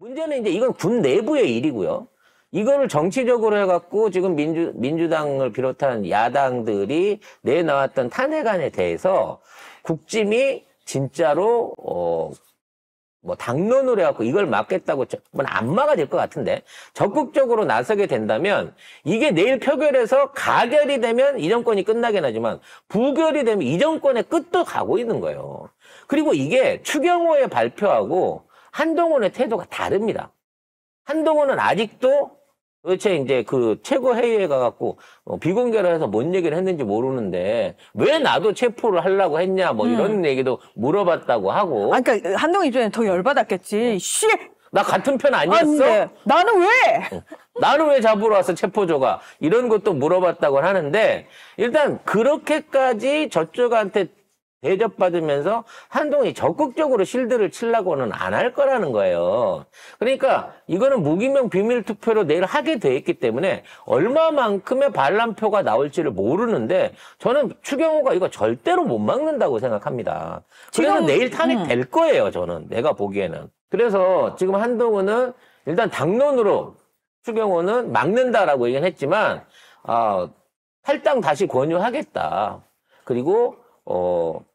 문제는 이제 이건 군 내부의 일이고요. 이거를 정치적으로 해갖고 지금 민주당을 비롯한 야당들이 내놓았던 탄핵안에 대해서 국짐이 진짜로 뭐 당론으로 해갖고 이걸 막겠다고 안 막아질 것 같은데 적극적으로 나서게 된다면 이게 내일 표결에서 가결이 되면 이 정권이 끝나긴 하지만 부결이 되면 이 정권의 끝도 가고 있는 거예요. 그리고 이게 추경호의 발표하고 한동훈의 태도가 다릅니다. 한동훈은 아직도 도대체 이제 그 최고회의에 가갖고 비공개로 해서 뭔 얘기를 했는지 모르는데 왜 나도 체포를 하려고 했냐 뭐 이런 얘기도 물어봤다고 하고. 아, 그러니까 한동훈 입장에 더 열받았겠지. 씨! 나 같은 편 아니었어? 네. 나는 왜? 나는 왜 잡으러 왔어 체포조가? 이런 것도 물어봤다고 하는데 일단 그렇게까지 저쪽한테 대접받으면서 한동훈이 적극적으로 실드를 치려고는 안 할 거라는 거예요. 그러니까 이거는 무기명 비밀투표로 내일 하게 돼 있기 때문에 얼마만큼의 반란표가 나올지를 모르는데 저는 추경호가 이거 절대로 못 막는다고 생각합니다. 그래서 내일 탄핵될 거예요, 저는. 내가 보기에는. 그래서 지금 한동훈은 일단 당론으로 추경호는 막는다라고 얘기는 했지만 탈당 다시 권유하겠다. 그리고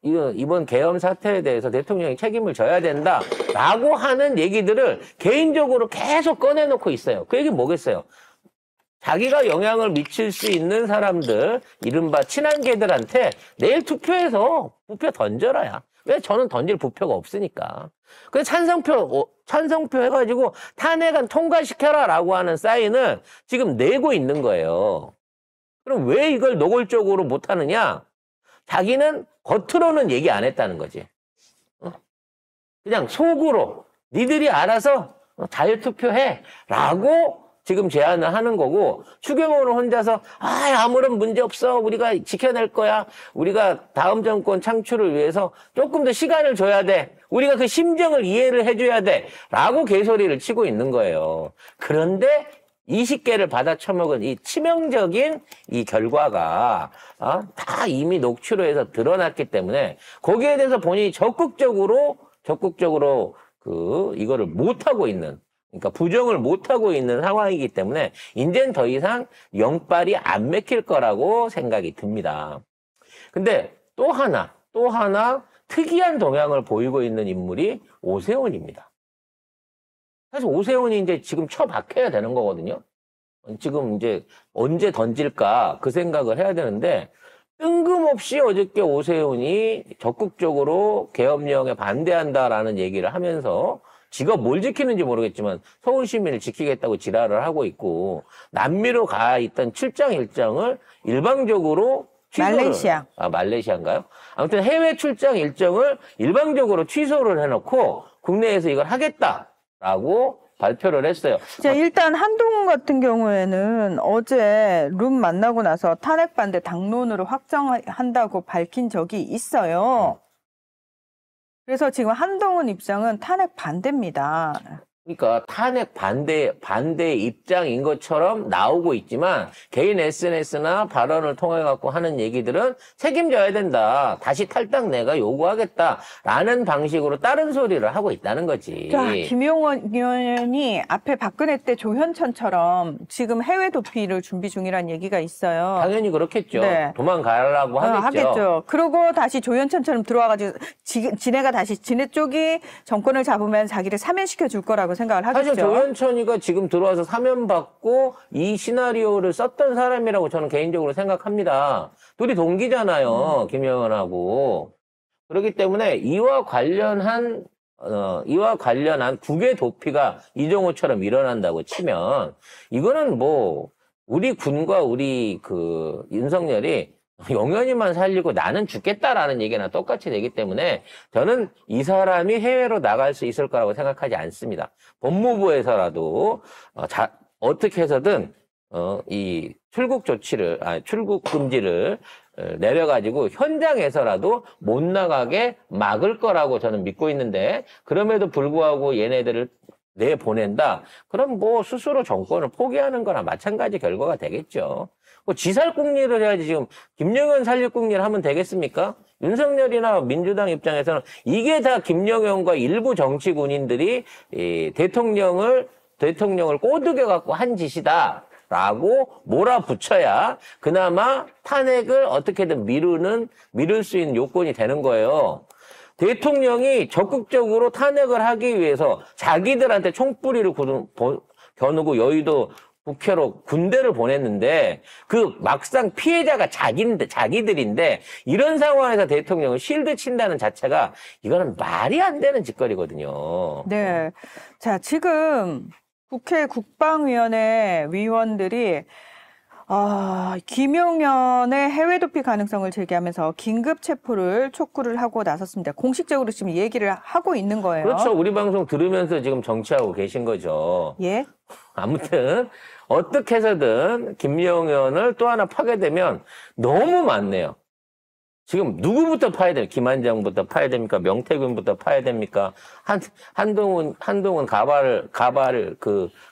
이번 계엄 사태에 대해서 대통령이 책임을 져야 된다라고 하는 얘기들을 개인적으로 계속 꺼내놓고 있어요. 그 얘기 뭐겠어요? 자기가 영향을 미칠 수 있는 사람들, 이른바 친한계들한테 내일 투표해서 부표 던져라야. 왜? 저는 던질 부표가 없으니까. 그래서 찬성표 해가지고 탄핵안 통과시켜라라고 하는 사인을 지금 내고 있는 거예요. 그럼 왜 이걸 노골적으로 못하느냐? 자기는 겉으로는 얘기 안 했다는 거지. 그냥 속으로 니들이 알아서 자유투표해 라고 지금 제안을 하는 거고 추경호는 혼자서 아무런 문제 없어 우리가 지켜낼 거야 우리가 다음 정권 창출을 위해서 조금 더 시간을 줘야 돼 우리가 그 심정을 이해를 해줘야 돼 라고 개소리를 치고 있는 거예요. 그런데 20개를 받아 처먹은 이 치명적인 이 결과가 다 이미 녹취로 해서 드러났기 때문에 거기에 대해서 본인이 적극적으로 이거를 못하고 있는 그러니까 부정을 못하고 있는 상황이기 때문에 이제는 더 이상 영빨이 안 맥힐 거라고 생각이 듭니다. 근데 또 하나 특이한 동향을 보이고 있는 인물이 오세훈입니다. 사실 오세훈이 이제 지금 처박혀야 되는 거거든요. 지금 이제 언제 던질까 그 생각을 해야 되는데 뜬금없이 어저께 오세훈이 적극적으로 계엄령에 반대한다라는 얘기를 하면서 지가 뭘 지키는지 모르겠지만 서울 시민을 지키겠다고 지랄을 하고 있고 남미로 가 있던 출장 일정을 일방적으로 말레이시아인가요? 아무튼 해외 출장 일정을 일방적으로 취소를 해놓고 국내에서 이걸 하겠다라고 발표를 했어요. 자, 일단 한동훈 같은 경우에는 어제 룸 만나고 나서 탄핵 반대 당론으로 확정한다고 밝힌 적이 있어요. 그래서 지금 한동훈 입장은 탄핵 반대입니다. 그러니까 탄핵 반대 입장인 것처럼 나오고 있지만 개인 SNS나 발언을 통해 갖고 하는 얘기들은 책임져야 된다. 다시 탈당 내가 요구하겠다라는 방식으로 다른 소리를 하고 있다는 거지. 자, 김용원 의원이 앞에 박근혜 때 조현천처럼 지금 해외 도피를 준비 중이라는 얘기가 있어요. 당연히 그렇겠죠. 네. 도망가라고 하겠죠. 그리고 다시 조현천처럼 들어와가지고 지네가 다시 지네 쪽이 정권을 잡으면 자기를 사면시켜 줄 거라고 생각을 하겠죠. 사실 조현천이가 지금 들어와서 사면받고 이 시나리오를 썼던 사람이라고 저는 개인적으로 생각합니다. 둘이 동기잖아요. 김영헌하고. 그렇기 때문에 이와 관련한 국외 도피가 이종호처럼 일어난다고 치면 이거는 뭐 우리 군과 우리 윤석열이 영연히만 살리고 나는 죽겠다라는 얘기나 똑같이 되기 때문에 저는 이 사람이 해외로 나갈 수 있을 거라고 생각하지 않습니다. 법무부에서라도 어떻게 해서든 이 출국 금지를 내려가지고 현장에서라도 못 나가게 막을 거라고 저는 믿고 있는데 그럼에도 불구하고 얘네들을 내보낸다. 그럼 뭐 스스로 정권을 포기하는 거나 마찬가지 결과가 되겠죠. 뭐 지살궁리를 해야지 지금 김영현 살릴궁리를 하면 되겠습니까? 윤석열이나 민주당 입장에서는 이게 다 김영현과 일부 정치 군인들이 이 대통령을 꼬드겨 갖고 한 짓이다라고 몰아붙여야 그나마 탄핵을 어떻게든 미룰 수 있는 요건이 되는 거예요. 대통령이 적극적으로 탄핵을 하기 위해서 자기들한테 총뿌리를 겨누고 여의도 국회로 군대를 보냈는데 그 막상 피해자가 자기들인데 이런 상황에서 대통령을 실드 친다는 자체가 이거는 말이 안 되는 짓거리거든요. 네. 자, 지금 국회 국방위원회 위원들이 김용현의 해외 도피 가능성을 제기하면서 긴급 체포를 촉구를 하고 나섰습니다. 공식적으로 지금 얘기를 하고 있는 거예요. 그렇죠. 우리 방송 들으면서 지금 정치하고 계신 거죠. 예. 아무튼 어떻게 해서든 김용현을 또 하나 파게 되면 너무 많네요. 지금 누구부터 파야 돼요? 김한장부터 파야 됩니까? 명태균부터 파야 됩니까? 한동훈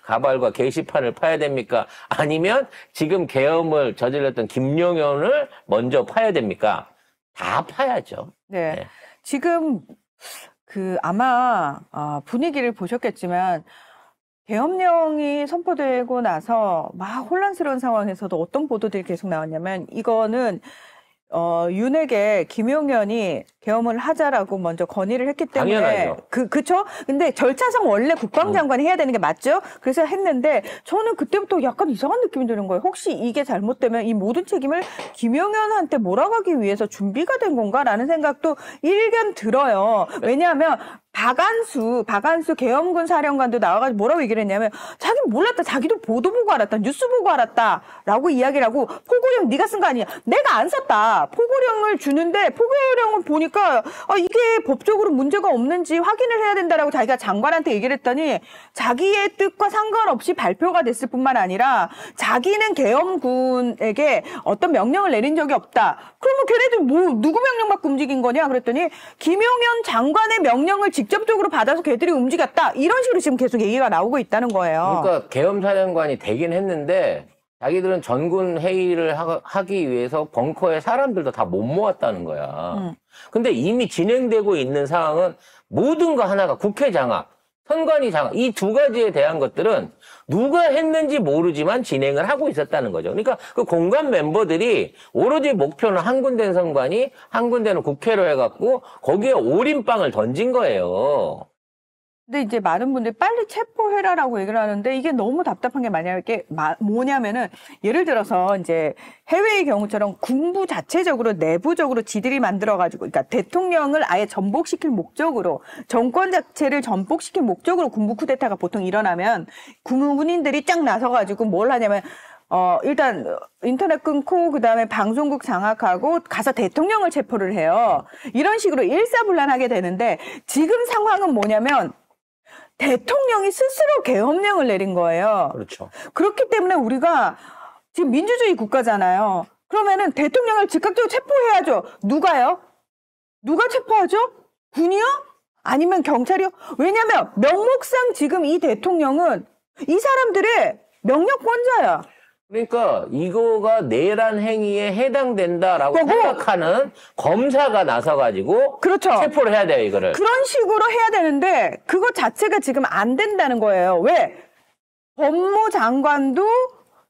가발과 게시판을 파야 됩니까? 아니면 지금 계엄을 저질렀던 김용현을 먼저 파야 됩니까? 다 파야죠. 네. 네. 지금 아마 분위기를 보셨겠지만 계엄령이 선포되고 나서 막 혼란스러운 상황에서도 어떤 보도들이 계속 나왔냐면 이거는 윤핵에 김용현이 계엄을 하자라고 먼저 건의를 했기 때문에 당연하죠. 그쵸? 근데 절차상 원래 국방장관이 해야 되는 게 맞죠? 그래서 했는데 저는 그때부터 약간 이상한 느낌이 드는 거예요. 혹시 이게 잘못되면 이 모든 책임을 김용현한테 몰아가기 위해서 준비가 된 건가라는 생각도 일견 들어요. 왜냐하면 박안수 계엄군 사령관도 나와가지고 뭐라고 얘기를 했냐면 자기는 몰랐다. 자기도 보도 보고 알았다. 뉴스 보고 알았다라고 이야기를 하고 포고령 네가 쓴 거 아니야. 내가 안 썼다. 포고령을 주는데 포고령을 보니까 이게 법적으로 문제가 없는지 확인을 해야 된다라고 자기가 장관한테 얘기를 했더니 자기의 뜻과 상관없이 발표가 됐을 뿐만 아니라 자기는 계엄군에게 어떤 명령을 내린 적이 없다. 그러면 걔네들 누구 명령 받고 움직인 거냐 그랬더니 김용현 장관의 명령을 직접적으로 받아서 걔들이 움직였다. 이런 식으로 지금 계속 얘기가 나오고 있다는 거예요. 그러니까 계엄사령관이 되긴 했는데 자기들은 전군 회의를 하기 위해서 벙커에 사람들도 다 못 모았다는 거야. 근데 이미 진행되고 있는 상황은 모든 거 하나가 국회 장악, 선관위 장악, 이 두 가지에 대한 것들은 누가 했는지 모르지만 진행을 하고 있었다는 거죠. 그러니까 그 공관 멤버들이 오로지 목표는 한 군데는 선관위, 한 군데는 국회로 해갖고 거기에 올인빵을 던진 거예요. 근데 이제 많은 분들이 빨리 체포해라라고 얘기를 하는데 이게 너무 답답한 게 뭐냐면은 예를 들어서 이제 해외의 경우처럼 군부 자체적으로 내부적으로 지들이 만들어가지고 그러니까 대통령을 아예 전복시킬 목적으로 정권 자체를 전복시킬 목적으로 군부 쿠데타가 보통 일어나면 군인들이 쫙 나서가지고 뭘 하냐면 일단 인터넷 끊고 그다음에 방송국 장악하고 가서 대통령을 체포를 해요. 이런 식으로 일사불란하게 되는데 지금 상황은 뭐냐면 대통령이 스스로 계엄령을 내린 거예요. 그렇죠. 그렇기 때문에 우리가 지금 민주주의 국가잖아요. 그러면은 대통령을 즉각적으로 체포해야죠. 누가요? 누가 체포하죠? 군이요? 아니면 경찰이요? 왜냐면 명목상 지금 이 대통령은 이 사람들의 명령권자야. 그러니까 이거가 내란 행위에 해당된다라고 생각하는 검사가 나서가지고 그렇죠. 체포를 해야 돼요, 이거를. 그런 식으로 해야 되는데 그거 자체가 지금 안 된다는 거예요. 왜? 법무장관도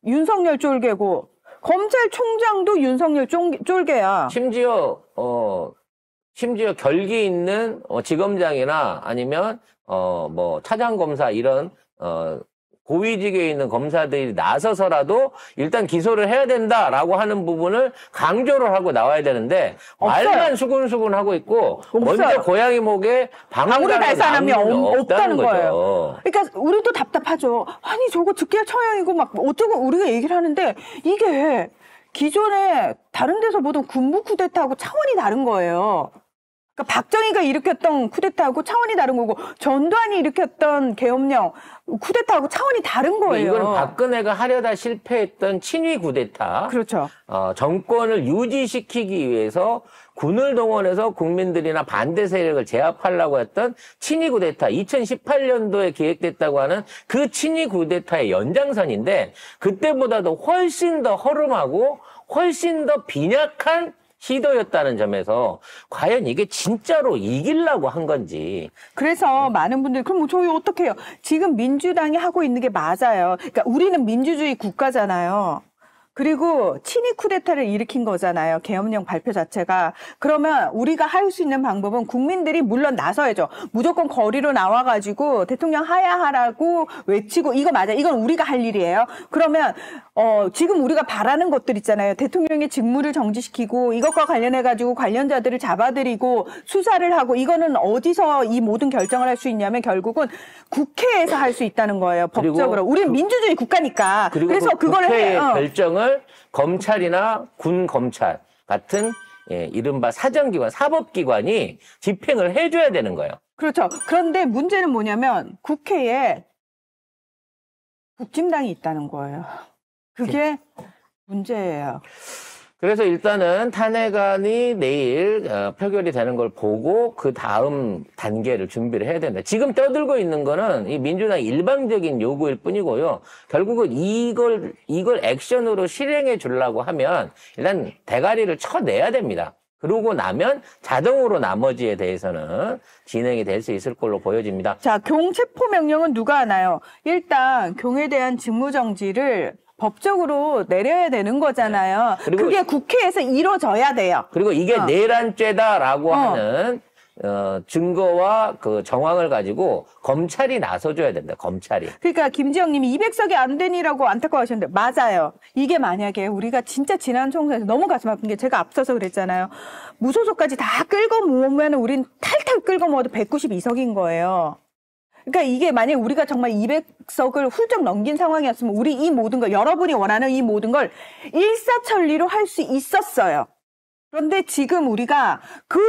윤석열 쫄개고 검찰총장도 윤석열 쫄개야. 심지어 결기 있는 지검장이나 아니면 뭐 차장검사 이런 고위직에 있는 검사들이 나서서라도 일단 기소를 해야 된다라고 하는 부분을 강조를 하고 나와야 되는데 없어요. 말만 수근수근 하고 있고 없어요. 먼저 고양이 목에 방울이 방울이 날 사람이 없다는 거죠. 거예요. 그러니까 우리도 답답하죠. 아니 저거 즉결 처형이고 막 어쩌고 우리가 얘기를 하는데 이게 기존에 다른 데서 보던 군부 쿠데타하고 차원이 다른 거예요. 그러니까 박정희가 일으켰던 쿠데타하고 차원이 다른 거고 전두환이 일으켰던 계엄령 쿠데타하고 차원이 다른 거예요. 이건 박근혜가 하려다 실패했던 친위 쿠데타. 그렇죠. 정권을 유지시키기 위해서 군을 동원해서 국민들이나 반대 세력을 제압하려고 했던 친위 쿠데타. 2018년도에 기획됐다고 하는 그 친위 쿠데타의 연장선인데 그때보다도 훨씬 더 허름하고 훨씬 더 빈약한 시도였다는 점에서 과연 이게 진짜로 이기려고 한 건지. 그래서 많은 분들이 그럼 뭐 저희 어떻게 해요? 지금 민주당이 하고 있는 게 맞아요. 그러니까 우리는 민주주의 국가잖아요. 그리고 친위 쿠데타를 일으킨 거잖아요. 계엄령 발표 자체가. 그러면 우리가 할 수 있는 방법은 국민들이 물론 나서야죠. 무조건 거리로 나와가지고 대통령 하야하라고 외치고 이거 맞아. 이건 우리가 할 일이에요. 그러면 지금 우리가 바라는 것들 있잖아요. 대통령의 직무를 정지시키고 이것과 관련해가지고 관련자들을 잡아들이고 수사를 하고 이거는 어디서 이 모든 결정을 할 수 있냐면 결국은 국회에서 할 수 있다는 거예요. 법적으로. 우리는 민주주의 국가니까. 그래서 그걸 국회의 결정을 검찰이나 군 검찰 같은 이른바 사정기관, 사법기관이 집행을 해줘야 되는 거예요. 그렇죠. 그런데 문제는 뭐냐면 국회에 국진당이 있다는 거예요. 그게 문제예요. 그래서 일단은 탄핵안이 내일 표결이 되는 걸 보고 그 다음 단계를 준비를 해야 된다. 지금 떠들고 있는 거는 이 민주당 일방적인 요구일 뿐이고요. 결국은 이걸 액션으로 실행해 주려고 하면 일단 대가리를 쳐내야 됩니다. 그러고 나면 자동으로 나머지에 대해서는 진행이 될 수 있을 걸로 보여집니다. 자, 경체포 명령은 누가 하나요? 일단 경에 대한 직무정지를 법적으로 내려야 되는 거잖아요. 그리고 그게 국회에서 이루어져야 돼요. 그리고 이게 내란죄다라고 하는 증거와 그 정황을 가지고 검찰이 나서줘야 된다. 검찰이. 그러니까 김지영님이 200석이 안 되니라고 안타까워하셨는데 맞아요. 이게 만약에 우리가 진짜 지난 총선에서 너무 가슴 아픈 게 제가 앞서서 그랬잖아요. 무소속까지 다 끌고 모으면 우린 탈탈 끌고 모아도 192석인 거예요. 그러니까 이게 만약에 우리가 정말 200석을 훌쩍 넘긴 상황이었으면 우리 이 모든 걸 여러분이 원하는 이 모든 걸 일사천리로 할 수 있었어요. 그런데 지금 우리가 그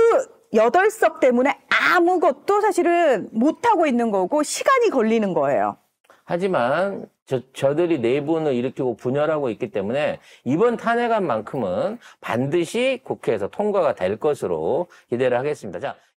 8석 때문에 아무것도 사실은 못하고 있는 거고 시간이 걸리는 거예요. 하지만 저들이 내분을 일으키고 분열하고 있기 때문에 이번 탄핵안만큼은 반드시 국회에서 통과가 될 것으로 기대를 하겠습니다. 자.